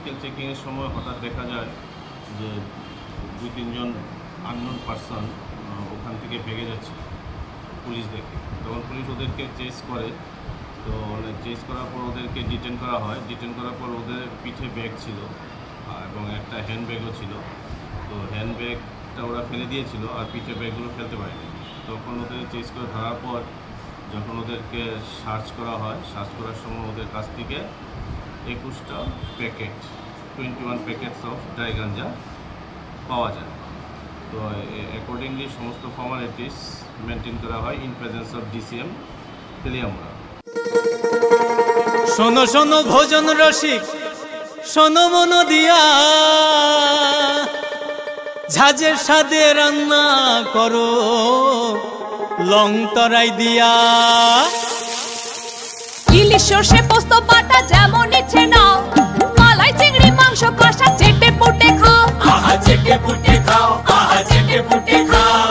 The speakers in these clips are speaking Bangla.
ভেহিকেল চেকিংয়ের সময় হঠাৎ দেখা যায় যে 2-3 জন আননোন পারসন ওখান থেকে ভেগে যাচ্ছে পুলিশ দেখে। তখন পুলিশ ওদেরকে চেস করে, তো চেস করার পর ওদেরকে ডিটেন করা হয়। ডিটেন করার পর ওদের পিঠে ব্যাগ ছিল এবং একটা হ্যান্ড ব্যাগও ছিল। তো হ্যান্ড ব্যাগটা ওরা ফেলে দিয়েছিল আর পিঠে ব্যাগগুলো ফেলতে পারেনি। তখন ওদের চেস করে ধরার পর যখন ওদেরকে সার্চ করা হয়, সার্চ করার সময় ওদের কাছ থেকে 21টা প্যাকেট 21 প্যাকেটস অফ ড্রাই গাঞ্জা পাওয়া যায়। তো অ্যাকর্ডিংলি সমস্ত ফর্মালিটিস মেনটেন করা হয় in presence of DCM Teliamura. শোনো শোনো ভোজন রসিক, শোনো মন দিয়া, ঝাঁঝের সাদে রান্না করো লং তরাই দিয়া। ইলিশ সর্ষে পোস্ত বাটা যেমন ইচ্ছে নাও, মালাই চিংড়ি মাংস কষা চেটে পুটে খাও, আহা চেটে পুটে খাও, আহা চেটে পুটে খাও।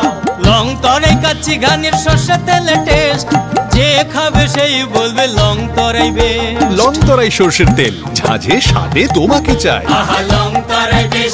লং তরাই কাচ্চি ঘানির সর্ষে তেলে টেস্ট, যে খাবে সেই বলবে লং তরাই বেশ। লং তরাই সর্ষের তেল, ঝাঁঝে স্বাদে তোমাকে চাই। আহা লং তরাই বেশ,